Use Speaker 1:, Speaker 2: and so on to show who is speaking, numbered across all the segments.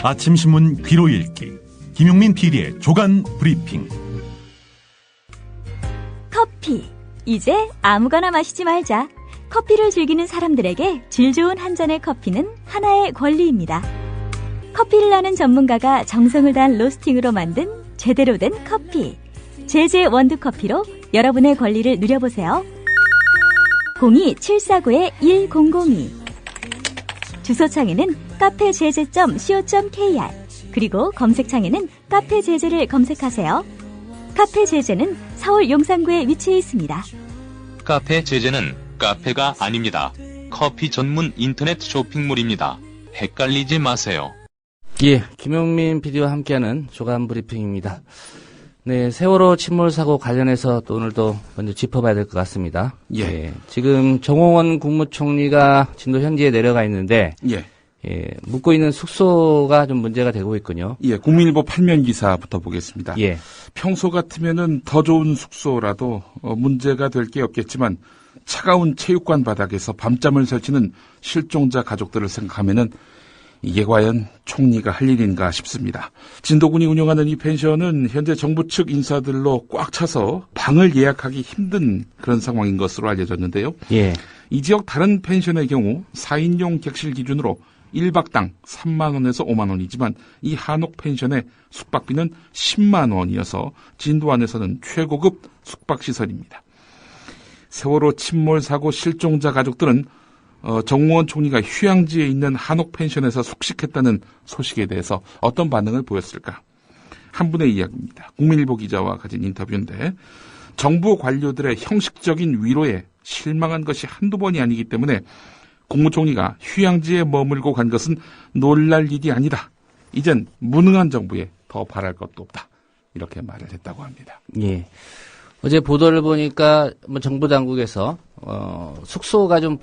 Speaker 1: 아침 신문 귀로 읽기 김용민 PD의 조간 브리핑.
Speaker 2: 커피. 이제 아무거나 마시지 말자. 커피를 즐기는 사람들에게 질 좋은 한 잔의 커피는 하나의 권리입니다. 커피를 아는 전문가가 정성을 다한 로스팅으로 만든 제대로 된 커피. 제제 원두커피로 여러분의 권리를 누려보세요. 02-749-1002 주소창에는 카페제제.co.kr 그리고 검색창에는 카페제제를 검색하세요. 카페제제는 서울 용산구에 위치해 있습니다.
Speaker 3: 카페제제는 카페가 아닙니다. 커피 전문 인터넷 쇼핑몰입니다. 헷갈리지 마세요.
Speaker 4: 예, 김용민 PD와 함께하는 조간 브리핑입니다. 네, 세월호 침몰 사고 관련해서 또 오늘도 먼저 짚어봐야 될 것 같습니다. 예. 지금 정홍원 국무총리가 진도 현지에 내려가 있는데, 묵고 있는 숙소가 좀 문제가 되고 있군요.
Speaker 5: 예, 국민일보 8면 기사부터 보겠습니다.
Speaker 4: 예.
Speaker 5: 평소 같으면은 더 좋은 숙소라도 문제가 될 게 없겠지만 차가운 체육관 바닥에서 밤잠을 설치는 실종자 가족들을 생각하면은 이게 과연 총리가 할 일인가 싶습니다. 진도군이 운영하는 이 펜션은 현재 정부 측 인사들로 꽉 차서 방을 예약하기 힘든 그런 상황인 것으로 알려졌는데요.
Speaker 4: 예.
Speaker 5: 이 지역 다른 펜션의 경우 4인용 객실 기준으로 1박당 3만 원에서 5만 원이지만 이 한옥 펜션의 숙박비는 10만 원이어서 진도 안에서는 최고급 숙박시설입니다. 세월호 침몰 사고 실종자 가족들은 정홍원 총리가 휴양지에 있는 한옥 펜션에서 숙식했다는 소식에 대해서 어떤 반응을 보였을까? 한 분의 이야기입니다. 국민일보 기자와 가진 인터뷰인데 정부 관료들의 형식적인 위로에 실망한 것이 한두 번이 아니기 때문에 국무총리가 휴양지에 머물고 간 것은 놀랄 일이 아니다. 이젠 무능한 정부에 더 바랄 것도 없다. 이렇게 말을 했다고 합니다.
Speaker 4: 예. 어제 보도를 보니까 정부 당국에서 숙소가 좀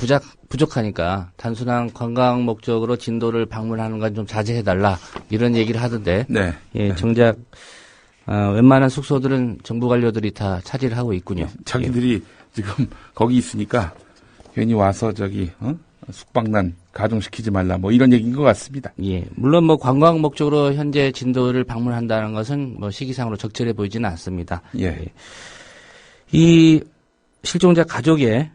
Speaker 4: 부족하니까 단순한 관광 목적으로 진도를 방문하는 건 좀 자제해달라 이런 얘기를 하던데.
Speaker 5: 네.
Speaker 4: 예, 정작 웬만한 숙소들은 정부 관료들이 다 차지를 하고 있군요.
Speaker 5: 자기들이 지금 거기 있으니까 괜히 와서 숙박난 가중시키지 말라 이런 얘기인 것 같습니다.
Speaker 4: 예, 물론 관광 목적으로 현재 진도를 방문한다는 것은 시기상으로 적절해 보이지는 않습니다.
Speaker 5: 예.
Speaker 4: 이 실종자 가족의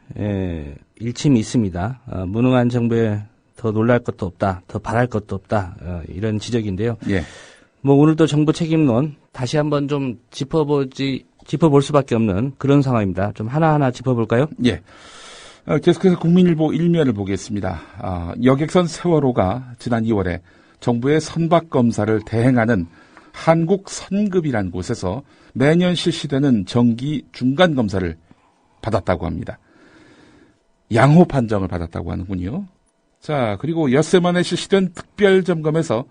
Speaker 4: 일침이 있습니다. 무능한 정부에 더 놀랄 것도 없다, 더 바랄 것도 없다, 이런 지적인데요.
Speaker 5: 예.
Speaker 4: 오늘도 정부 책임론 다시 한번 좀 짚어볼 수밖에 없는 그런 상황입니다. 좀 하나하나 짚어볼까요?
Speaker 5: 예. 계속해서 국민일보 1면을 보겠습니다. 여객선 세월호가 지난 2월에 정부의 선박검사를 대행하는 한국선급이라는 곳에서 매년 실시되는 정기 중간검사를 받았다고 합니다. 양호 판정을 받았다고 하는군요. 자, 그리고 엿새 만에 실시된 특별점검에서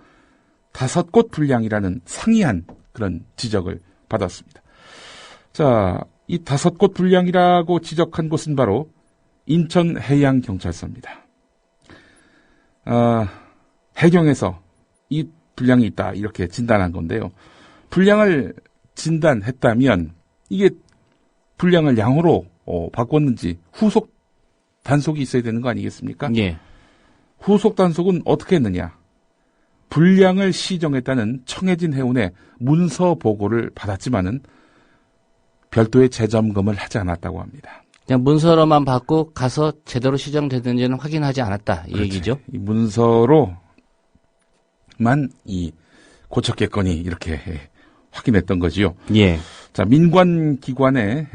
Speaker 5: 5곳 불량이라는 상이한 그런 지적을 받았습니다. 자, 이 5곳 불량이라고 지적한 곳은 바로 인천해양경찰서입니다. 해경에서 이 불량이 있다 이렇게 진단한 건데요. 불량을 진단했다면 이게 불량을 양호로 바꿨는지 후속 단속이 있어야 되는 거 아니겠습니까?
Speaker 4: 예.
Speaker 5: 후속 단속은 어떻게 했느냐? 불량을 시정했다는 청해진 해운의 문서 보고를 받았지만은 별도의 재점검을 하지 않았다고 합니다.
Speaker 4: 그냥 문서로만 받고 가서 제대로 시정됐는지는 확인하지 않았다 이 얘기죠.
Speaker 5: 이 문서로만 이 고쳤겠거니 이렇게 확인했던 거지요.
Speaker 4: 예.
Speaker 5: 자, 민관기관의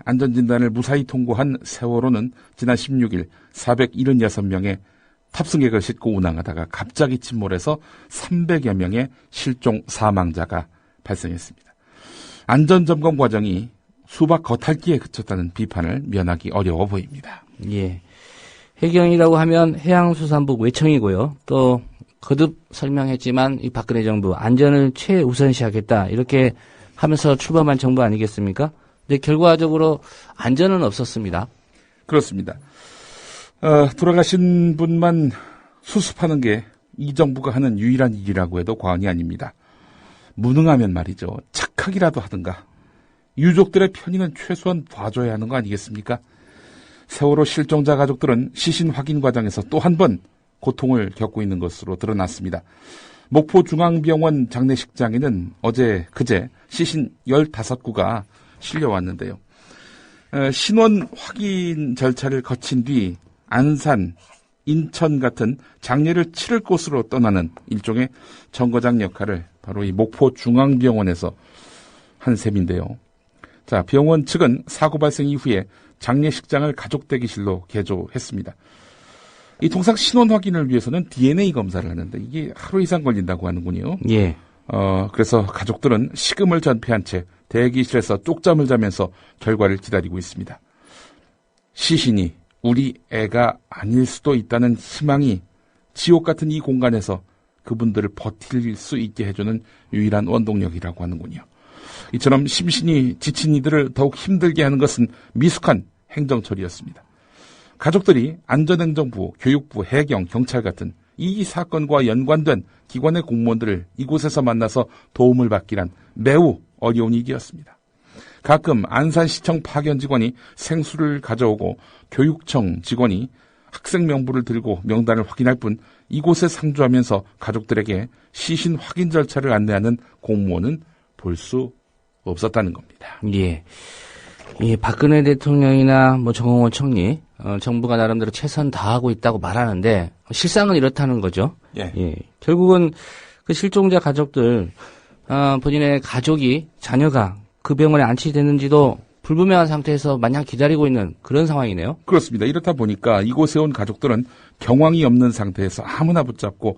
Speaker 5: 안전진단을 무사히 통과한 세월호는 지난 16일 476명의 탑승객을 싣고 운항하다가 갑자기 침몰해서 300여 명의 실종 사망자가 발생했습니다. 안전점검 과정이 수박 겉핥기에 그쳤다는 비판을 면하기 어려워 보입니다.
Speaker 4: 예. 해경이라고 하면 해양수산부 외청이고요. 또 거듭 설명했지만 이 박근혜 정부 안전을 최우선시하겠다 이렇게 하면서 출범한 정부 아니겠습니까? 근데 결과적으로 안전은 없었습니다.
Speaker 5: 그렇습니다. 돌아가신 분만 수습하는 게 이 정부가 하는 유일한 일이라고 해도 과언이 아닙니다. 무능하면 말이죠. 착하기라도 하든가. 유족들의 편의는 최소한 봐줘야 하는 거 아니겠습니까? 세월호 실종자 가족들은 시신 확인 과정에서 또 한 번 고통을 겪고 있는 것으로 드러났습니다. 목포중앙병원 장례식장에는 그제 시신 15구가 실려왔는데요. 신원 확인 절차를 거친 뒤 안산, 인천 같은 장례를 치를 곳으로 떠나는 일종의 정거장 역할을 바로 이 목포중앙병원에서 한 셈인데요. 자, 병원 측은 사고 발생 이후에 장례식장을 가족 대기실로 개조했습니다. 이 통상 신원 확인을 위해서는 DNA 검사를 하는데 이게 하루 이상 걸린다고 하는군요.
Speaker 4: 예.
Speaker 5: 그래서 가족들은 식음을 전폐한 채 대기실에서 쪽잠을 자면서 결과를 기다리고 있습니다. 시신이 우리 애가 아닐 수도 있다는 희망이 지옥 같은 이 공간에서 그분들을 버틸 수 있게 해주는 유일한 원동력이라고 하는군요. 이처럼 심신이 지친 이들을 더욱 힘들게 하는 것은 미숙한 행정처리였습니다. 가족들이 안전행정부, 교육부, 해경, 경찰 같은 이 사건과 연관된 기관의 공무원들을 이곳에서 만나서 도움을 받기란 매우 어려운 일이었습니다. 가끔 안산시청 파견 직원이 생수를 가져오고 교육청 직원이 학생 명부를 들고 명단을 확인할 뿐 이곳에 상주하면서 가족들에게 시신 확인 절차를 안내하는 공무원은 볼 수 없었다는 겁니다.
Speaker 4: 예. 이 박근혜 대통령이나 정홍원 총리, 정부가 나름대로 최선 다하고 있다고 말하는데 실상은 이렇다는 거죠.
Speaker 5: 예.
Speaker 4: 결국은 그 실종자 가족들, 본인의 가족이, 자녀가 그 병원에 안치됐는지도 불분명한 상태에서 마냥 기다리고 있는 그런 상황이네요.
Speaker 5: 그렇습니다. 이렇다 보니까 이곳에 온 가족들은 경황이 없는 상태에서 아무나 붙잡고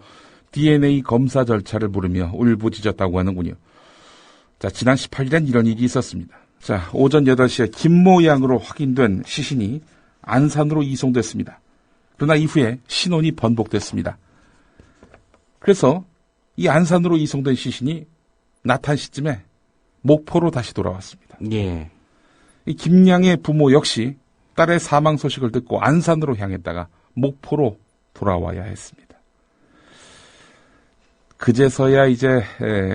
Speaker 5: DNA 검사 절차를 물으며 울부짖었다고 하는군요. 자, 지난 18일엔 이런 일이 있었습니다. 자, 오전 8시에 김모양으로 확인된 시신이 안산으로 이송됐습니다. 그러나 이후에 신원이 번복됐습니다. 그래서 이 안산으로 이송된 시신이 나탄 시점에 목포로 다시 돌아왔습니다.
Speaker 4: 예.
Speaker 5: 이 김양의 부모 역시 딸의 사망 소식을 듣고 안산으로 향했다가 목포로 돌아와야 했습니다. 그제서야 이제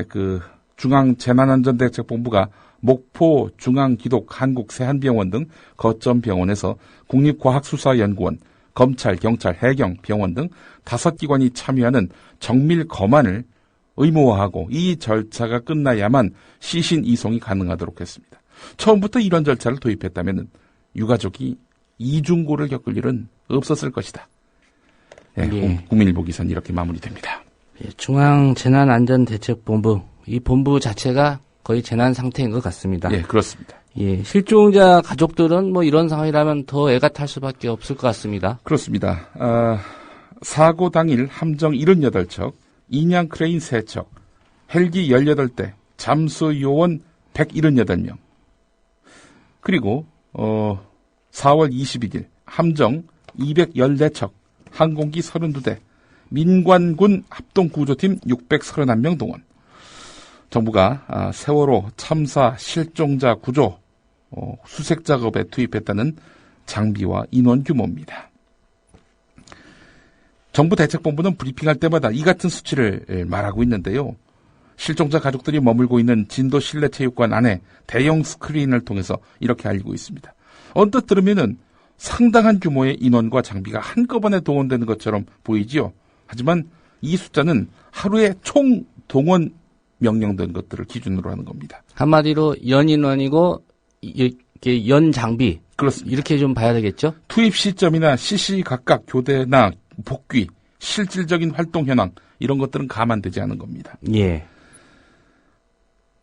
Speaker 5: 그 중앙재난안전대책본부가 목포 중앙기독 한국세한병원 등 거점 병원에서 국립과학수사연구원, 검찰, 경찰, 해경, 병원 등 5기관이 참여하는 정밀 검안을 의무화하고 이 절차가 끝나야만 시신 이송이 가능하도록 했습니다. 처음부터 이런 절차를 도입했다면 유가족이 이중고를 겪을 일은 없었을 것이다. 예. 국민일보 기사는 이렇게 마무리됩니다.
Speaker 4: 예, 중앙재난안전대책본부, 이 본부 자체가 거의 재난 상태인 것 같습니다.
Speaker 5: 예, 그렇습니다.
Speaker 4: 예, 실종자 가족들은 이런 상황이라면 더 애가 탈 수밖에 없을 것 같습니다.
Speaker 5: 그렇습니다. 사고 당일 함정 78척, 인양 크레인 3척, 헬기 18대, 잠수 요원 178명. 그리고 4월 21일 함정 214척, 항공기 32대, 민관군 합동구조팀 631명 동원. 정부가 세월호 참사 실종자 구조 수색 작업에 투입했다는 장비와 인원 규모입니다. 정부 대책본부는 브리핑할 때마다 이 같은 수치를 말하고 있는데요. 실종자 가족들이 머물고 있는 진도 실내체육관 안에 대형 스크린을 통해서 이렇게 알리고 있습니다. 언뜻 들으면은 상당한 규모의 인원과 장비가 한꺼번에 동원되는 것처럼 보이지요. 하지만 이 숫자는 하루에 총 동원 명령된 것들을 기준으로 하는 겁니다.
Speaker 4: 한마디로 연인원이고 이렇게 연 장비.
Speaker 5: 그렇습니다.
Speaker 4: 이렇게 좀 봐야 되겠죠? 투입
Speaker 5: 시점이나 시시각각 교대나 복귀, 실질적인 활동 현황 이런 것들은 감안되지 않은 겁니다.
Speaker 4: 예.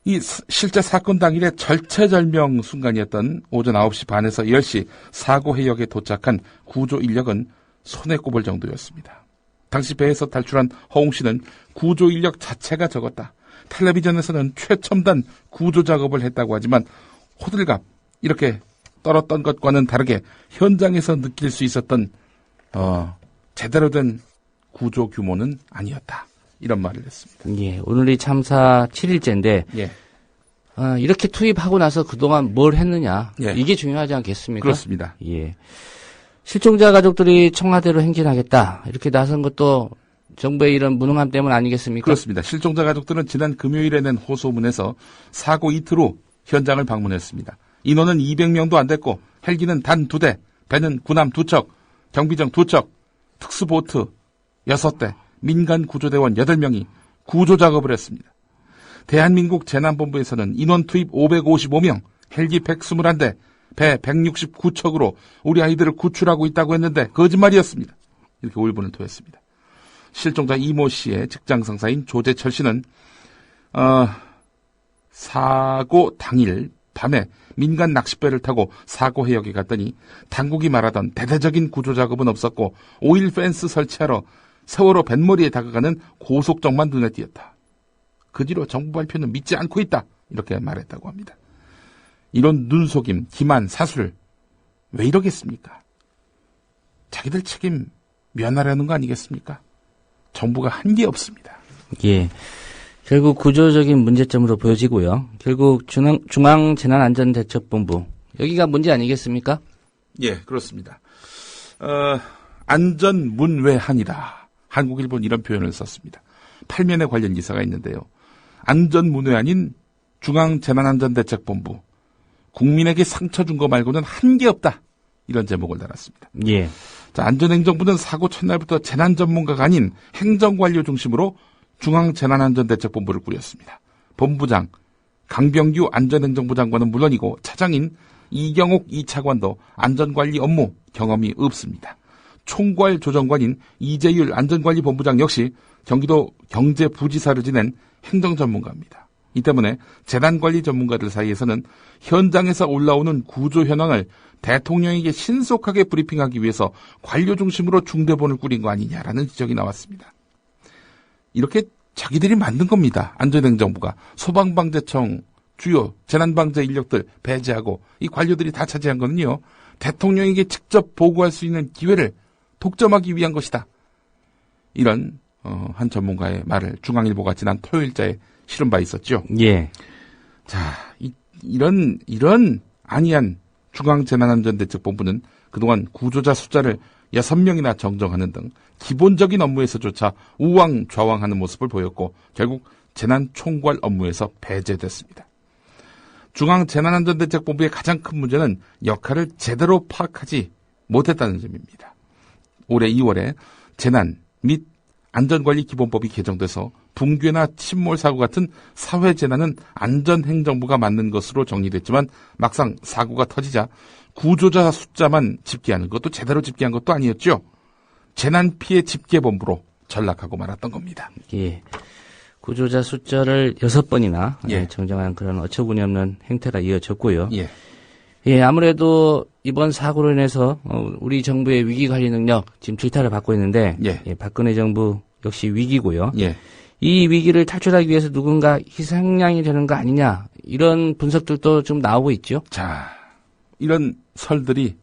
Speaker 5: 이 실제 사건 당일의 절체절명 순간이었던 오전 9시 반에서 10시 사고 해역에 도착한 구조 인력은 손에 꼽을 정도였습니다. 당시 배에서 탈출한 허웅 씨는 구조 인력 자체가 적었다. 텔레비전에서는 최첨단 구조 작업을 했다고 하지만 호들갑 이렇게 떨었던 것과는 다르게 현장에서 느낄 수 있었던 제대로 된 구조 규모는 아니었다. 이런 말을 했습니다.
Speaker 4: 예, 오늘이 참사 7일째인데
Speaker 5: 예.
Speaker 4: 이렇게 투입하고 나서 그동안 뭘 했느냐.
Speaker 5: 예.
Speaker 4: 이게 중요하지 않겠습니까?
Speaker 5: 그렇습니다.
Speaker 4: 예. 실종자 가족들이 청와대로 행진하겠다. 이렇게 나선 것도 정부의 이런 무능함 때문 아니겠습니까?
Speaker 5: 그렇습니다. 실종자 가족들은 지난 금요일에 낸 호소문에서 사고 이틀 후 현장을 방문했습니다. 인원은 200명도 안 됐고 헬기는 단 2대, 배는 군함 2척, 경비정 2척, 특수보트 6대, 민간 구조대원 8명이 구조 작업을 했습니다. 대한민국 재난본부에서는 인원 투입 555명, 헬기 121대, 배 169척으로 우리 아이들을 구출하고 있다고 했는데 거짓말이었습니다. 이렇게 울분을 토했습니다. 실종자 이모 씨의 직장 상사인 조재철 씨는 사고 당일 밤에 민간 낚싯배를 타고 사고 해역에 갔더니 당국이 말하던 대대적인 구조 작업은 없었고 오일 펜스 설치하러 세월호 뱃머리에 다가가는 고속정만 눈에 띄었다. 그 뒤로 정부 발표는 믿지 않고 있다. 이렇게 말했다고 합니다. 이런 눈속임, 기만, 사술 왜 이러겠습니까? 자기들 책임 면하려는 거 아니겠습니까? 정부가 한 게 없습니다.
Speaker 4: 예. 결국 구조적인 문제점으로 보여지고요. 결국 중앙재난안전대책본부 여기가 문제 아니겠습니까?
Speaker 5: 예, 그렇습니다. 안전문외한이다. 한국일보는 이런 표현을 썼습니다. 8면에 관련 기사가 있는데요. 안전문외한인 중앙재난안전대책본부 국민에게 상처 준 거 말고는 한 게 없다. 이런 제목을 달았습니다.
Speaker 4: 예.
Speaker 5: 자, 안전행정부는 사고 첫날부터 재난 전문가가 아닌 행정관료 중심으로 중앙재난안전대책본부를 꾸렸습니다. 본부장 강병규 안전행정부 장관은 물론이고 차장인 이경옥 2차관도 안전관리 업무 경험이 없습니다. 총괄 조정관인 이재율 안전관리본부장 역시 경기도 경제부지사를 지낸 행정전문가입니다. 이 때문에 재난관리 전문가들 사이에서는 현장에서 올라오는 구조 현황을 대통령에게 신속하게 브리핑하기 위해서 관료 중심으로 중대본을 꾸린 거 아니냐라는 지적이 나왔습니다. 이렇게 자기들이 만든 겁니다. 안전행정부가 소방방재청 주요 재난방재 인력들 배제하고 이 관료들이 다 차지한 거는요. 대통령에게 직접 보고할 수 있는 기회를 독점하기 위한 것이다. 이런 한 전문가의 말을 중앙일보가 지난 토요일자에 실은 바 있었죠.
Speaker 4: 예.
Speaker 5: 자, 이런 안이한 중앙재난안전대책본부는 그동안 구조자 숫자를 6명이나 정정하는 등 기본적인 업무에서조차 우왕좌왕하는 모습을 보였고 결국 재난총괄 업무에서 배제됐습니다. 중앙재난안전대책본부의 가장 큰 문제는 역할을 제대로 파악하지 못했다는 점입니다. 올해 2월에 재난 및 안전관리기본법이 개정돼서 붕괴나 침몰 사고 같은 사회재난은 안전행정부가 맡는 것으로 정리됐지만 막상 사고가 터지자 구조자 숫자만 집계하는 것도 제대로 집계한 것도 아니었죠. 재난피해 집계본부로 전락하고 말았던 겁니다.
Speaker 4: 예. 구조자 숫자를 6번이나
Speaker 5: 예.
Speaker 4: 정정한 그런 어처구니 없는 행태가 이어졌고요.
Speaker 5: 예.
Speaker 4: 예, 아무래도 이번 사고로 인해서 우리 정부의 위기관리 능력 지금 질타를 받고 있는데
Speaker 5: 예.
Speaker 4: 예, 박근혜 정부 역시 위기고요.
Speaker 5: 예.
Speaker 4: 이 위기를 탈출하기 위해서 누군가 희생양이 되는 거 아니냐 이런 분석들도 좀 나오고 있죠.
Speaker 5: 자, 이런 설들이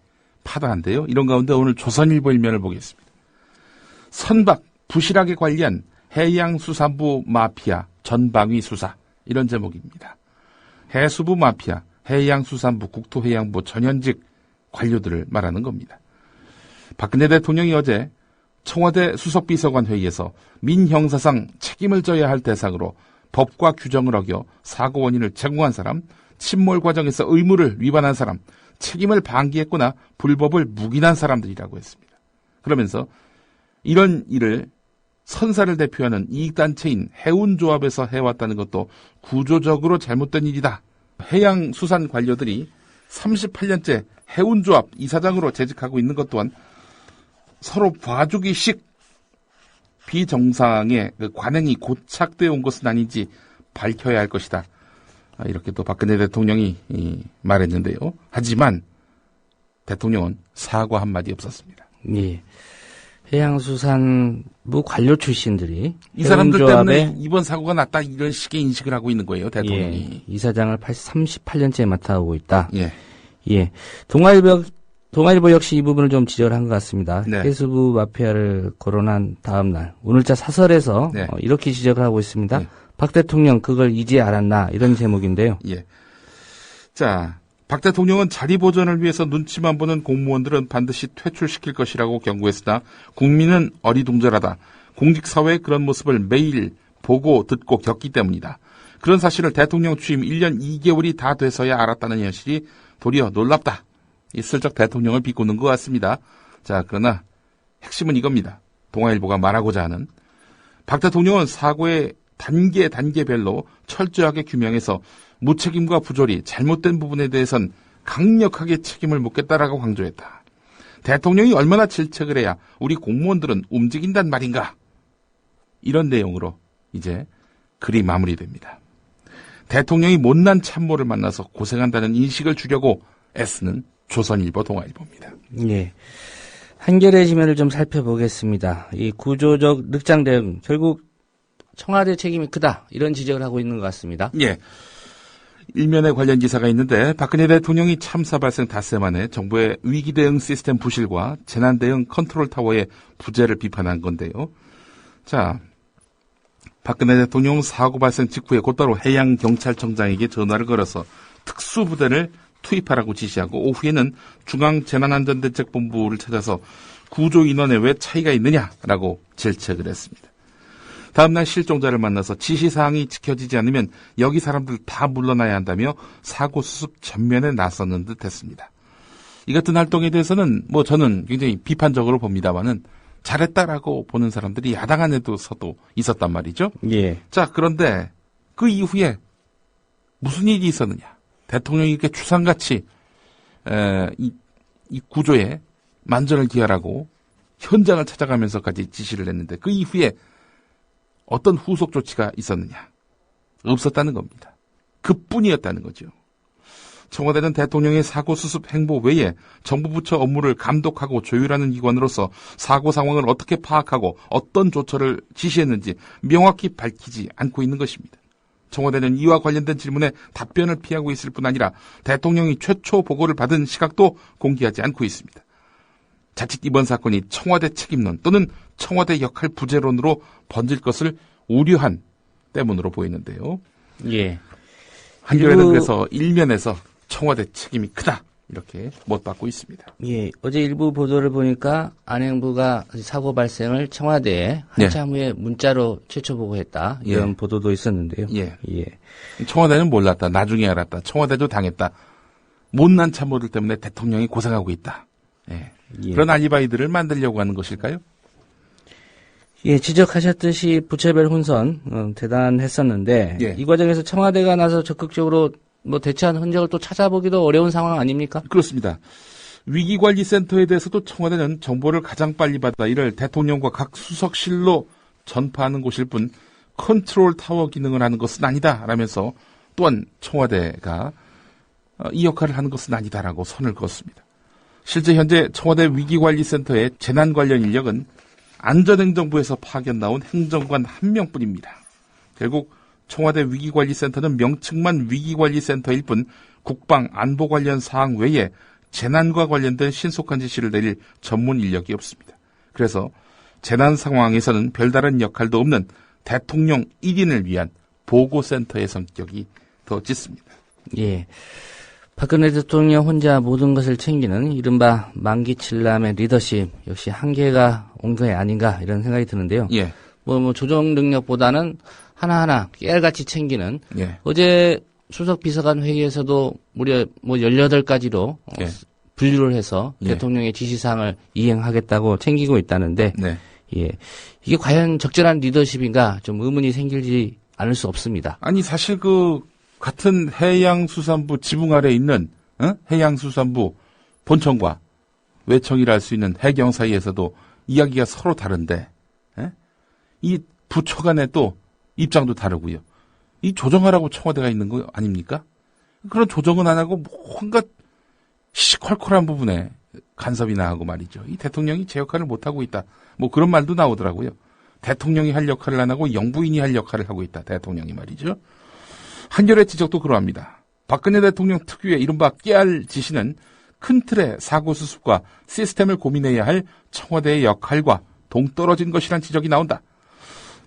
Speaker 5: 파다한데요. 이런 가운데 오늘 조선일보 일면을 보겠습니다. 선박 부실하게 관리한 해양수산부 마피아 전방위 수사 이런 제목입니다. 해수부 마피아 해양수산부 국토해양부 전현직 관료들을 말하는 겁니다. 박근혜 대통령이 어제 청와대 수석비서관 회의에서 민형사상 책임을 져야 할 대상으로 법과 규정을 어겨 사고 원인을 제공한 사람, 침몰 과정에서 의무를 위반한 사람, 책임을 방기했거나 불법을 묵인한 사람들이라고 했습니다. 그러면서 이런 일을 선사를 대표하는 이익단체인 해운조합에서 해왔다는 것도 구조적으로 잘못된 일이다. 해양수산 관료들이 38년째 해운조합 이사장으로 재직하고 있는 것 또한 서로 봐주기식 비정상의 그 관행이 고착되어 온 것은 아닌지 밝혀야 할 것이다. 이렇게 또 박근혜 대통령이 말했는데요. 하지만 대통령은 사과 한마디 없었습니다.
Speaker 4: 예. 해양수산부 관료 출신들이
Speaker 5: 이 사람들
Speaker 4: 해운조합의
Speaker 5: 때문에 이번 사고가 났다 이런 식의 인식을 하고 있는 거예요. 대통령이.
Speaker 4: 예, 이사장을 38년째 맡아오고 있다.
Speaker 5: 예.
Speaker 4: 예. 동아일보 역시 이 부분을 좀 지적을 한 것 같습니다.
Speaker 5: 네.
Speaker 4: 해수부 마피아를 거론한 다음 날 오늘자 사설에서
Speaker 5: 네.
Speaker 4: 이렇게 지적을 하고 있습니다.
Speaker 5: 네.
Speaker 4: 박 대통령 그걸 이제 알았나 이런 제목인데요.
Speaker 5: 예. 자, 박 대통령은 자리 보전을 위해서 눈치만 보는 공무원들은 반드시 퇴출시킬 것이라고 경고했으나 국민은 어리둥절하다. 공직사회의 그런 모습을 매일 보고 듣고 겪기 때문이다. 그런 사실을 대통령 취임 1년 2개월이 다 돼서야 알았다는 현실이 도리어 놀랍다. 이 슬쩍 대통령을 비꼬는 것 같습니다. 자, 그러나 핵심은 이겁니다. 동아일보가 말하고자 하는 박 대통령은 사고의 단계별로 철저하게 규명해서 무책임과 부조리, 잘못된 부분에 대해선 강력하게 책임을 묻겠다라고 강조했다. 대통령이 얼마나 질책을 해야 우리 공무원들은 움직인단 말인가? 이런 내용으로 이제 글이 마무리됩니다. 대통령이 못난 참모를 만나서 고생한다는 인식을 주려고 애쓰는 조선일보, 동아일보입니다.
Speaker 4: 예. 한겨레 지면을 좀 살펴보겠습니다. 이 구조적 늑장 대응, 결국 청와대 책임이 크다, 이런 지적을 하고 있는 것 같습니다.
Speaker 5: 예. 일면에 관련 기사가 있는데 박근혜 대통령이 참사 발생 닷새 만에 정부의 위기 대응 시스템 부실과 재난 대응 컨트롤 타워의 부재를 비판한 건데요. 자, 박근혜 대통령 사고 발생 직후에 곧바로 해양경찰청장에게 전화를 걸어서 특수부대를 투입하라고 지시하고 오후에는 중앙재난안전대책본부를 찾아서 구조 인원에 왜 차이가 있느냐라고 질책을 했습니다. 다음날 실종자를 만나서 지시사항이 지켜지지 않으면 여기 사람들 다 물러나야 한다며 사고 수습 전면에 나섰는 듯 했습니다. 이 같은 활동에 대해서는 저는 굉장히 비판적으로 봅니다만은 잘했다라고 보는 사람들이 야당 안에도 서도 있었단 말이죠.
Speaker 4: 예.
Speaker 5: 자, 그런데 그 이후에 무슨 일이 있었느냐. 대통령이 이렇게 추상같이 이 구조에 만전을 기하라고 현장을 찾아가면서까지 지시를 했는데 그 이후에 어떤 후속 조치가 있었느냐? 없었다는 겁니다. 그뿐이었다는 거죠. 청와대는 대통령의 사고 수습 행보 외에 정부 부처 업무를 감독하고 조율하는 기관으로서 사고 상황을 어떻게 파악하고 어떤 조처를 지시했는지 명확히 밝히지 않고 있는 것입니다. 청와대는 이와 관련된 질문에 답변을 피하고 있을 뿐 아니라 대통령이 최초 보고를 받은 시각도 공개하지 않고 있습니다. 자칫 이번 사건이 청와대 책임론 또는 청와대 역할 부재론으로 번질 것을 우려한 때문으로 보이는데요.
Speaker 4: 예.
Speaker 5: 한겨레는 그래서 일면에서 청와대 책임이 크다 이렇게 못 받고 있습니다.
Speaker 4: 예. 어제 일부 보도를 보니까 안행부가 사고 발생을 청와대에 한참 후에 문자로 최초 보고했다, 이런 보도도 있었는데요.
Speaker 5: 예.
Speaker 4: 예.
Speaker 5: 청와대는 몰랐다. 나중에 알았다. 청와대도 당했다. 못난 참모들 때문에 대통령이 고생하고 있다. 예. 그런 알리바이들을 만들려고 하는 것일까요?
Speaker 4: 예, 지적하셨듯이 부처별 혼선 대단했었는데
Speaker 5: 예.
Speaker 4: 이 과정에서 청와대가 나서 적극적으로 대처한 흔적을 또 찾아보기도 어려운 상황 아닙니까?
Speaker 5: 그렇습니다. 위기관리센터에 대해서도 청와대는 정보를 가장 빨리 받아 이를 대통령과 각 수석실로 전파하는 곳일 뿐 컨트롤 타워 기능을 하는 것은 아니다 라면서 또한 청와대가 이 역할을 하는 것은 아니다라고 선을 그었습니다. 실제 현재 청와대 위기관리센터의 재난 관련 인력은 안전행정부에서 파견 나온 행정관 1명뿐입니다. 결국 청와대 위기관리센터는 명칭만 위기관리센터일 뿐 국방, 안보 관련 사항 외에 재난과 관련된 신속한 지시를 내릴 전문 인력이 없습니다. 그래서 재난 상황에서는 별다른 역할도 없는 대통령 1인을 위한 보고센터의 성격이 더 짙습니다.
Speaker 4: 예. 박근혜 대통령 혼자 모든 것을 챙기는 이른바 만기칠남의 리더십 역시 한계가 온 게 아닌가 이런 생각이 드는데요.
Speaker 5: 예.
Speaker 4: 조정 능력보다는 하나하나 깨알같이 챙기는
Speaker 5: 예.
Speaker 4: 어제 수석 비서관 회의에서도 무려 18가지로
Speaker 5: 예.
Speaker 4: 분류를 해서
Speaker 5: 예.
Speaker 4: 대통령의 지시사항을 이행하겠다고 챙기고 있다는데
Speaker 5: 네.
Speaker 4: 예. 이게 과연 적절한 리더십인가 좀 의문이 생기지 않을 수 없습니다.
Speaker 5: 아니 사실 같은 해양수산부 지붕 아래에 있는 해양수산부 본청과 외청이라 할 수 있는 해경 사이에서도 이야기가 서로 다른데 이 부처 간에 또 입장도 다르고요. 이 조정하라고 청와대가 있는 거 아닙니까? 그런 조정은 안 하고 뭔가 시시콜콜한 부분에 간섭이나 하고 말이죠. 이 대통령이 제 역할을 못하고 있다. 그런 말도 나오더라고요. 대통령이 할 역할을 안 하고 영부인이 할 역할을 하고 있다. 대통령이 말이죠. 한겨레 지적도 그러합니다. 박근혜 대통령 특유의 이른바 깨알 지시는 큰 틀의 사고 수습과 시스템을 고민해야 할 청와대의 역할과 동떨어진 것이란 지적이 나온다.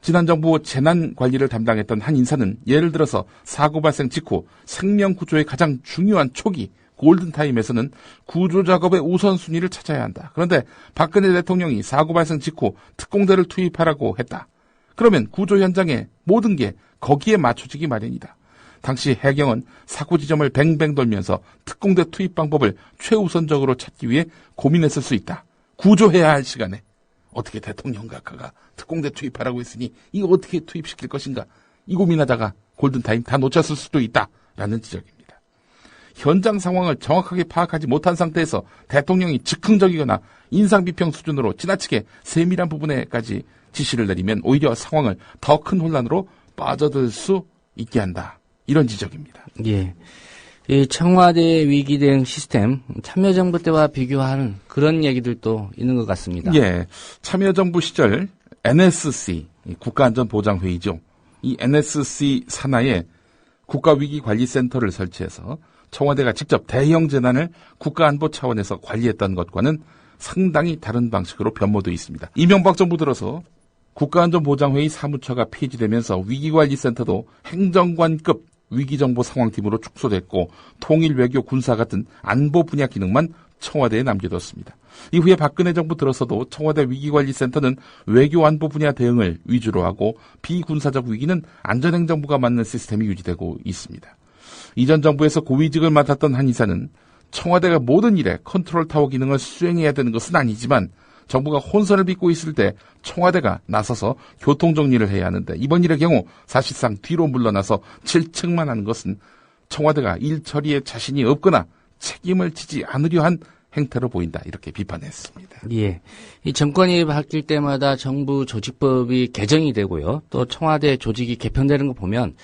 Speaker 5: 지난 정부 재난 관리를 담당했던 한 인사는 예를 들어서 사고 발생 직후 생명 구조의 가장 중요한 초기 골든타임에서는 구조 작업의 우선순위를 찾아야 한다. 그런데 박근혜 대통령이 사고 발생 직후 특공대를 투입하라고 했다. 그러면 구조 현장의 모든 게 거기에 맞춰지기 마련이다. 당시 해경은 사고 지점을 뱅뱅 돌면서 특공대 투입 방법을 최우선적으로 찾기 위해 고민했을 수 있다. 구조해야 할 시간에 어떻게 대통령 각하가 특공대 투입하라고 했으니 이거 어떻게 투입시킬 것인가 이 고민하다가 골든타임 다 놓쳤을 수도 있다라는 지적입니다. 현장 상황을 정확하게 파악하지 못한 상태에서 대통령이 즉흥적이거나 인상비평 수준으로 지나치게 세밀한 부분에까지 지시를 내리면 오히려 상황을 더 큰 혼란으로 빠져들 수 있게 한다. 이런 지적입니다.
Speaker 4: 예. 이 청와대 위기 대응 시스템 참여정부 때와 비교하는 그런 얘기들도 있는 것 같습니다.
Speaker 5: 예. 참여정부 시절 NSC, 국가안전보장회의죠. 이 NSC 산하에 국가위기관리센터를 설치해서 청와대가 직접 대형 재난을 국가안보 차원에서 관리했던 것과는 상당히 다른 방식으로 변모되어 있습니다. 이명박 정부 들어서 국가안전보장회의 사무처가 폐지되면서 위기관리센터도 행정관급 위기정보상황팀으로 축소됐고 통일외교 군사 같은 안보 분야 기능만 청와대에 남겨뒀습니다. 이후에 박근혜 정부 들어서도 청와대 위기관리센터는 외교안보 분야 대응을 위주로 하고 비군사적 위기는 안전행정부가 맡는 시스템이 유지되고 있습니다. 이전 정부에서 고위직을 맡았던 한 이사는 청와대가 모든 일에 컨트롤타워 기능을 수행해야 되는 것은 아니지만 정부가 혼선을 빚고 있을 때 청와대가 나서서 교통정리를 해야 하는데 이번 일의 경우 사실상 뒤로 물러나서 질책만 하는 것은 청와대가 일 처리에 자신이 없거나 책임을 지지 않으려 한 행태로 보인다. 이렇게 비판했습니다.
Speaker 4: 예. 이 정권이 바뀔 때마다 정부 조직법이 개정이 되고요. 또 청와대 조직이 개편되는 거 보면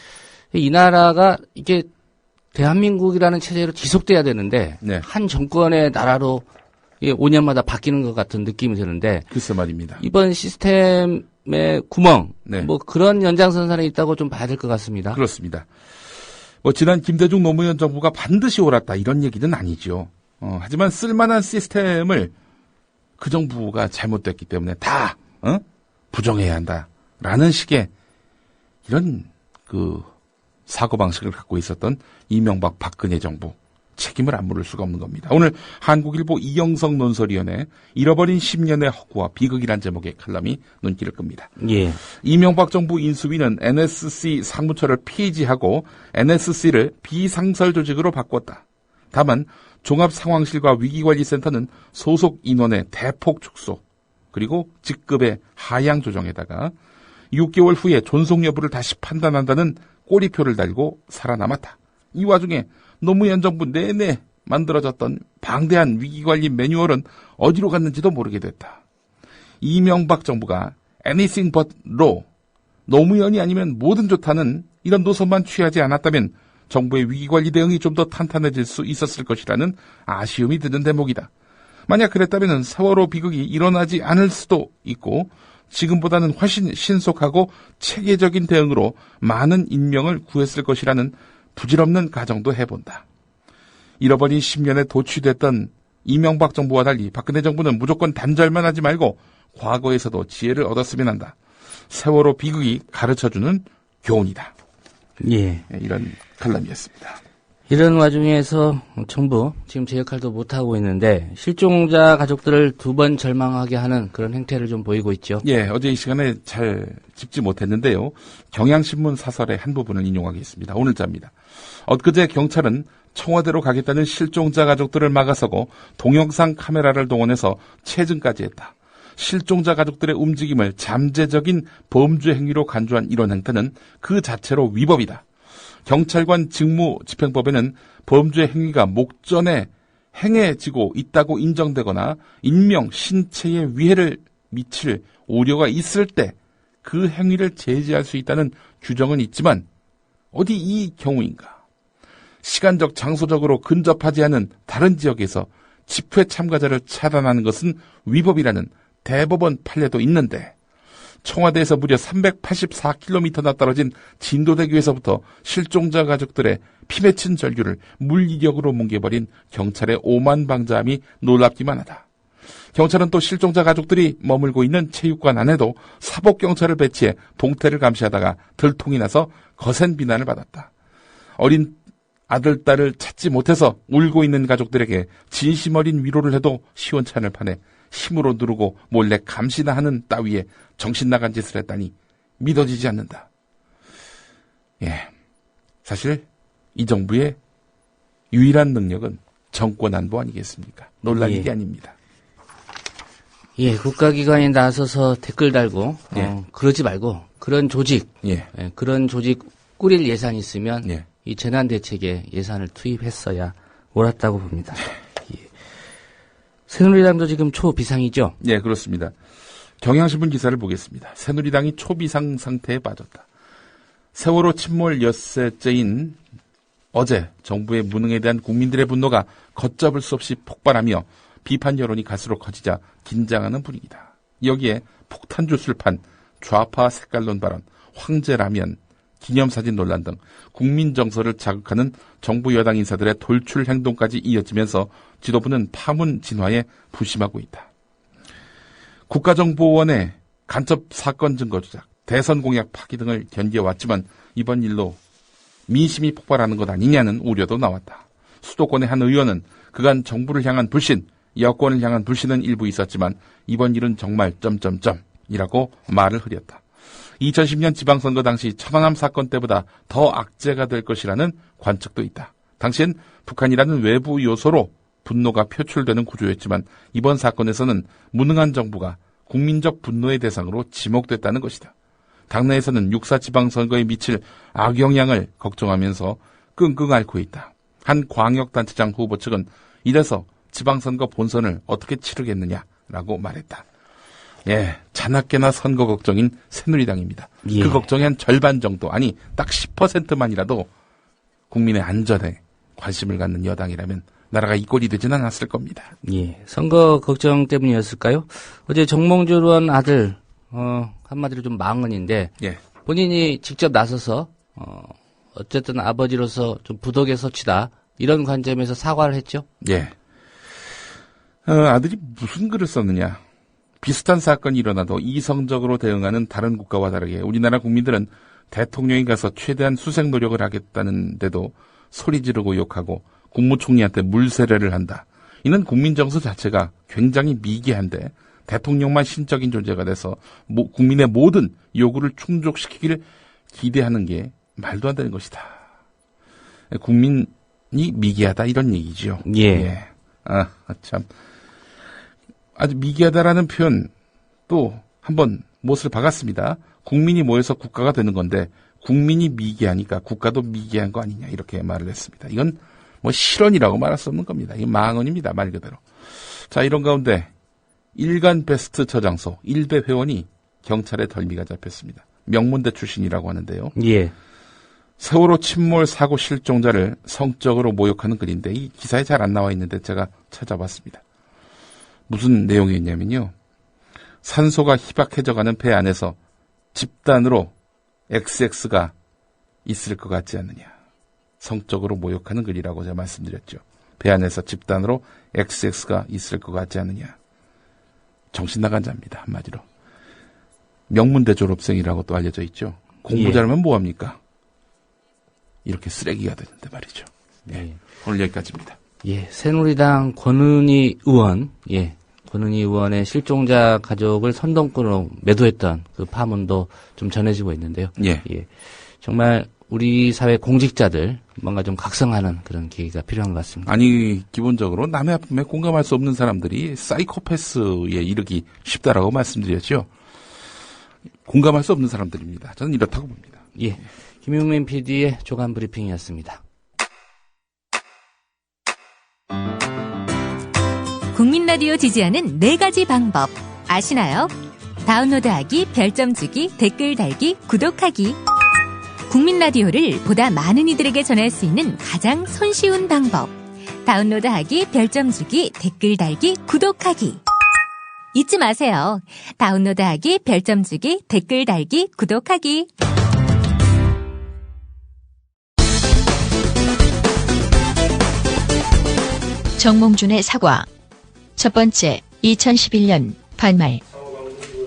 Speaker 4: 이 나라가 이게 대한민국이라는 체제로 지속돼야 되는데
Speaker 5: 네.
Speaker 4: 한 정권의 나라로 5년마다 바뀌는 것 같은 느낌이 드는데
Speaker 5: 글쎄 말입니다.
Speaker 4: 이번 시스템의 구멍
Speaker 5: 네.
Speaker 4: 뭐 그런 연장선상에 있다고 좀 봐야 될 것 같습니다.
Speaker 5: 그렇습니다. 지난 김대중 노무현 정부가 반드시 옳았다 이런 얘기는 아니죠. 하지만 쓸만한 시스템을 그 정부가 잘못됐기 때문에 다 부정해야 한다라는 식의 이런 사고방식을 갖고 있었던 이명박 박근혜 정부 책임을 안 물을 수가 없는 겁니다. 오늘 한국일보 이영석 논설위원회 잃어버린 10년의 허구와 비극이란 제목의 칼럼이 눈길을 끕니다.
Speaker 4: 예.
Speaker 5: 이명박 정부 인수위는 NSC 사무처를 폐지하고 NSC를 비상설 조직으로 바꿨다. 다만 종합상황실과 위기관리센터는 소속 인원의 대폭 축소 그리고 직급의 하향 조정에다가 6개월 후에 존속 여부를 다시 판단한다는 꼬리표를 달고 살아남았다. 이 와중에 노무현 정부 내내 만들어졌던 방대한 위기관리 매뉴얼은 어디로 갔는지도 모르게 됐다. 이명박 정부가 anything but law, 노무현이 아니면 뭐든 좋다는 이런 노선만 취하지 않았다면 정부의 위기관리 대응이 좀 더 탄탄해질 수 있었을 것이라는 아쉬움이 드는 대목이다. 만약 그랬다면 세월호 비극이 일어나지 않을 수도 있고 지금보다는 훨씬 신속하고 체계적인 대응으로 많은 인명을 구했을 것이라는 부질없는 가정도 해본다. 잃어버린 10년에 도취됐던 이명박 정부와 달리 박근혜 정부는 무조건 단절만 하지 말고 과거에서도 지혜를 얻었으면 한다. 세월호 비극이 가르쳐주는 교훈이다.
Speaker 4: 예.
Speaker 5: 이런 칼럼이었습니다.
Speaker 4: 이런 와중에서 정부 지금 제 역할도 못하고 있는데 실종자 가족들을 두 번 절망하게 하는 그런 행태를 좀 보이고 있죠.
Speaker 5: 예, 어제 이 시간에 잘 짚지 못했는데요. 경향신문 사설의 한 부분을 인용하겠습니다. 오늘자입니다. 엊그제 경찰은 청와대로 가겠다는 실종자 가족들을 막아서고 동영상 카메라를 동원해서 체증까지 했다. 실종자 가족들의 움직임을 잠재적인 범죄 행위로 간주한 이런 행태는 그 자체로 위법이다. 경찰관 직무집행법에는 범죄 행위가 목전에 행해지고 있다고 인정되거나 인명, 신체에 위해를 미칠 우려가 있을 때 그 행위를 제지할 수 있다는 규정은 있지만 어디 이 경우인가? 시간적, 장소적으로 근접하지 않은 다른 지역에서 집회 참가자를 차단하는 것은 위법이라는 대법원 판례도 있는데 청와대에서 무려 384km나 떨어진 진도대교에서부터 실종자 가족들의 피 맺힌 절규를 물리력으로 뭉개버린 경찰의 오만방자함이 놀랍기만 하다. 경찰은 또 실종자 가족들이 머물고 있는 체육관 안에도 사복경찰을 배치해 동태를 감시하다가 들통이 나서 거센 비난을 받았다. 어린 아들, 딸을 찾지 못해서 울고 있는 가족들에게 진심 어린 위로를 해도 시원찮을 판에 힘으로 누르고 몰래 감시나 하는 따위에 정신 나간 짓을 했다니 믿어지지 않는다. 예, 사실 이 정부의 유일한 능력은 정권 안보 아니겠습니까? 놀랄 일이 아닙니다.
Speaker 4: 예, 국가기관이 나서서 댓글 달고
Speaker 5: 예.
Speaker 4: 그러지 말고 그런 조직,
Speaker 5: 예.
Speaker 4: 그런 조직 꾸릴 예산이 있으면
Speaker 5: 예.
Speaker 4: 이 재난대책에 예산을 투입했어야 옳았다고 봅니다. 예. 새누리당도 지금 초비상이죠?
Speaker 5: 예, 그렇습니다. 경향신문 기사를 보겠습니다. 새누리당이 초비상 상태에 빠졌다. 세월호 침몰 엿새째인 어제 정부의 무능에 대한 국민들의 분노가 걷잡을 수 없이 폭발하며 비판 여론이 갈수록 커지자 긴장하는 분위기다. 여기에 폭탄주 술판, 좌파 색깔론 발언, 황제라면, 기념사진 논란 등 국민 정서를 자극하는 정부 여당 인사들의 돌출 행동까지 이어지면서 지도부는 파문 진화에 부심하고 있다. 국가정보원의 간첩 사건 증거 조작, 대선 공약 파기 등을 견뎌왔지만 이번 일로 민심이 폭발하는 것 아니냐는 우려도 나왔다. 수도권의 한 의원은 그간 정부를 향한 불신, 여권을 향한 불신은 일부 있었지만 이번 일은 정말 점점점이라고 말을 흐렸다. 2010년 지방선거 당시 천안함 사건 때보다 더 악재가 될 것이라는 관측도 있다. 당시엔 북한이라는 외부 요소로 분노가 표출되는 구조였지만 이번 사건에서는 무능한 정부가 국민적 분노의 대상으로 지목됐다는 것이다. 당내에서는 6.4 지방선거에 미칠 악영향을 걱정하면서 끙끙 앓고 있다. 한 광역단체장 후보 측은 이래서 지방선거 본선을 어떻게 치르겠느냐라고 말했다. 예, 자나깨나 선거 걱정인 새누리당입니다.
Speaker 4: 예.
Speaker 5: 그 걱정의 한 절반 정도, 아니 딱 10%만이라도 국민의 안전에 관심을 갖는 여당이라면 나라가 이 꼴이 되지는 않았을 겁니다.
Speaker 4: 예, 선거 걱정 때문이었을까요? 어제 정몽준 의원 아들 한마디로 좀 망언인데
Speaker 5: 예.
Speaker 4: 본인이 직접 나서서 어쨌든 아버지로서 좀 부덕의 서치다 이런 관점에서 사과를 했죠.
Speaker 5: 예. 아들이 무슨 글을 썼느냐. 비슷한 사건이 일어나도 이성적으로 대응하는 다른 국가와 다르게 우리나라 국민들은 대통령이 가서 최대한 수색 노력을 하겠다는데도 소리 지르고 욕하고 국무총리한테 물세례를 한다. 이는 국민 정서 자체가 굉장히 미개한데 대통령만 신적인 존재가 돼서 국민의 모든 요구를 충족시키기를 기대하는 게 말도 안 되는 것이다. 국민이 미개하다 이런 얘기죠.
Speaker 4: 예.
Speaker 5: 참. 아주 미개하다라는 표현 또 한번 못을 박았습니다. 국민이 모여서 국가가 되는 건데 국민이 미개하니까 국가도 미개한 거 아니냐 이렇게 말을 했습니다. 이건 뭐 실언이라고 말할 수 없는 겁니다. 이건 망언입니다. 말 그대로. 자, 이런 가운데 일간 베스트 저장소 일베 회원이 경찰에 덜미가 잡혔습니다. 명문대 출신이라고 하는데요.
Speaker 4: 예.
Speaker 5: 세월호 침몰 사고 실종자를 성적으로 모욕하는 글인데 이 기사에 잘 안 나와 있는데 제가 찾아봤습니다. 무슨 내용이었냐면요. 산소가 희박해져가는 배 안에서 집단으로 XX가 있을 것 같지 않느냐. 성적으로 모욕하는 글이라고 제가 말씀드렸죠. 배 안에서 집단으로 XX가 있을 것 같지 않느냐. 정신 나간 자입니다. 한마디로. 명문대 졸업생이라고 또 알려져 있죠. 공부 잘하면 뭐합니까? 이렇게 쓰레기가 되는데 말이죠. 예. 오늘 여기까지입니다.
Speaker 4: 예, 새누리당 권은희 의원, 권은희 의원의 실종자 가족을 선동꾼으로 매도했던 그 파문도 좀 전해지고 있는데요.
Speaker 5: 예.
Speaker 4: 정말 우리 사회 공직자들 뭔가 좀 각성하는 그런 계기가 필요한 것 같습니다.
Speaker 5: 아니, 기본적으로 남의 아픔에 공감할 수 없는 사람들이 사이코패스에 이르기 쉽다라고 말씀드렸죠. 공감할 수 없는 사람들입니다. 저는 이렇다고 봅니다.
Speaker 4: 예. 김용민 PD의 조간 브리핑이었습니다.
Speaker 6: 국민 라디오 지지하는 4가지 방법 아시나요? 다운로드하기, 별점 주기, 댓글 달기, 구독하기. 국민 라디오를 보다 많은 이들에게 전할 수 있는 가장 손쉬운 방법. 다운로드하기, 별점 주기, 댓글 달기, 구독하기. 잊지 마세요. 다운로드하기, 별점 주기, 댓글 달기, 구독하기.
Speaker 7: 정몽준의 사과. 첫 번째, 2011년 반말.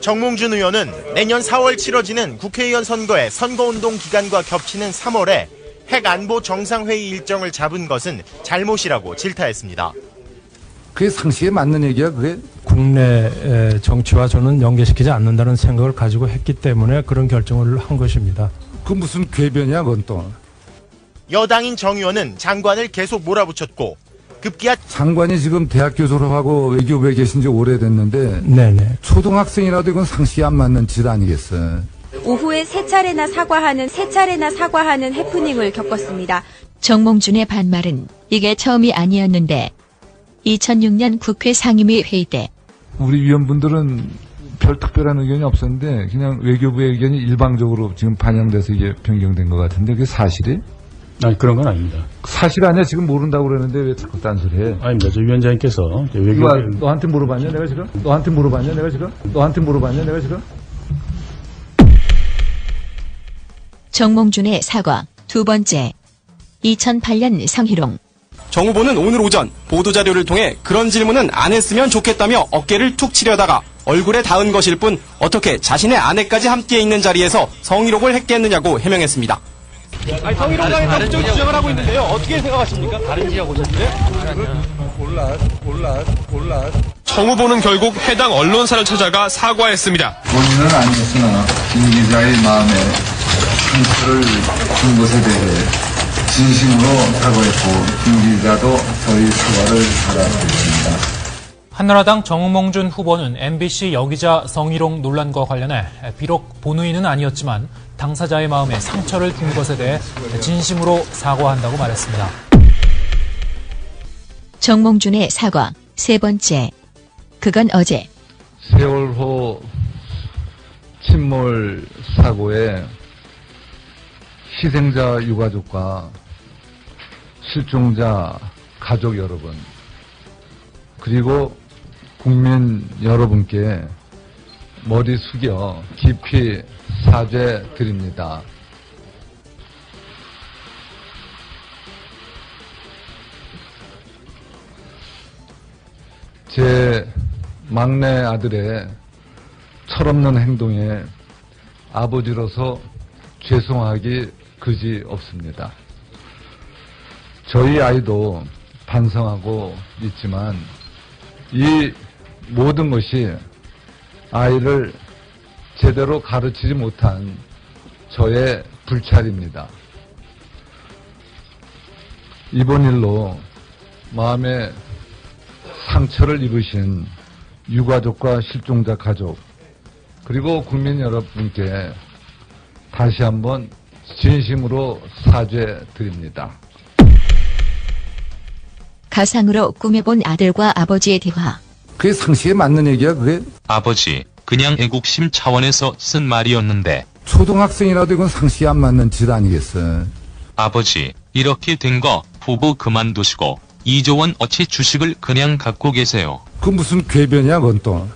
Speaker 8: 정몽준 의원은 내년 4월 치러지는 국회의원 선거의 선거운동 기간과 겹치는 3월에 핵 안보 정상회의 일정을 잡은 것은 잘못이라고 질타했습니다.
Speaker 9: 그게 상식에 맞는 얘기야, 그게? 국내 정치와 저는 연계시키지 않는다는 생각을 가지고 했기 때문에 그런 결정을 한 것입니다.
Speaker 10: 그 무슨 궤변이야, 그건 또.
Speaker 8: 여당인 정 의원은 장관을 계속 몰아붙였고 급기야
Speaker 10: 장관이 지금 대학교 졸업하고 외교부에 계신 지 오래됐는데
Speaker 9: 네네.
Speaker 10: 초등학생이라도 이건 상식이 안 맞는 짓 아니겠어요.
Speaker 11: 오후에 세 차례나 사과하는 해프닝을 겪었습니다.
Speaker 7: 정몽준의 반말은 이게 처음이 아니었는데 2006년 국회 상임위 회의 때
Speaker 10: 우리 위원분들은 별 특별한 의견이 없었는데 그냥 외교부의 의견이 일방적으로 지금 반영돼서 이게 변경된 것 같은데 그게 사실이?
Speaker 9: 아니, 그런 건 아닙니다.
Speaker 10: 사실 아니야. 지금 모른다고 그러는데 왜 자꾸 딴소리해?
Speaker 9: 아닙니다. 저 위원장님께서 외교
Speaker 10: 너한테 물어봤냐 내가 지금? 너한테 물어봤냐 내가 지금?
Speaker 7: 정몽준의 사과 두 번째 2008년 성희롱
Speaker 12: 정 후보는 오늘 오전 보도자료를 통해 그런 질문은 안 했으면 좋겠다며 어깨를 툭 치려다가 얼굴에 닿은 것일 뿐 어떻게 자신의 아내까지 함께 있는 자리에서 성희롱을 했겠느냐고 해명했습니다. 아니, 성희롱당에 법적 주장을 하고 있는데요. 어떻게 생각하십니까? 다른 지역 오셨는데? 몰라.
Speaker 13: 정 후보는 결국 해당 언론사를 찾아가 사과했습니다.
Speaker 10: 본인은 아니었으나 김 기자의 마음에 상처를 준 것에 대해 진심으로 사과했고 김 기자도 저희 사과를 받아들였습니다.
Speaker 14: 한나라당 정몽준 후보는 MBC 여기자 성희롱 논란과 관련해 비록 본의는 아니었지만 당사자의 마음에 상처를 준 것에 대해 진심으로 사과한다고 말했습니다.
Speaker 7: 정몽준의 사과 세 번째 그건 어제
Speaker 10: 세월호 침몰 사고에 희생자 유가족과 실종자 가족 여러분 그리고 국민 여러분께 머리 숙여 깊이 사죄드립니다. 제 막내 아들의 철없는 행동에 아버지로서 죄송하기 그지 없습니다. 저희 아이도 반성하고 있지만 이 모든 것이 아이를 제대로 가르치지 못한 저의 불찰입니다. 이번 일로 마음에 상처를 입으신 유가족과 실종자 가족 그리고 국민 여러분께 다시 한번 진심으로 사죄드립니다.
Speaker 7: 가상으로 꾸며본 아들과 아버지의 대화.
Speaker 10: 그게 상식에 맞는 얘기야 그게?
Speaker 3: 아버지, 그냥 애국심 차원에서 쓴 말이었는데.
Speaker 10: 초등학생이라도 이건 상식에 안 맞는 짓 아니겠어요?
Speaker 3: 아버지, 이렇게 된 거 후보 그만두시고 2조 원 어치 주식을 그냥 갖고 계세요.
Speaker 10: 그 무슨 궤변이야 그건 또.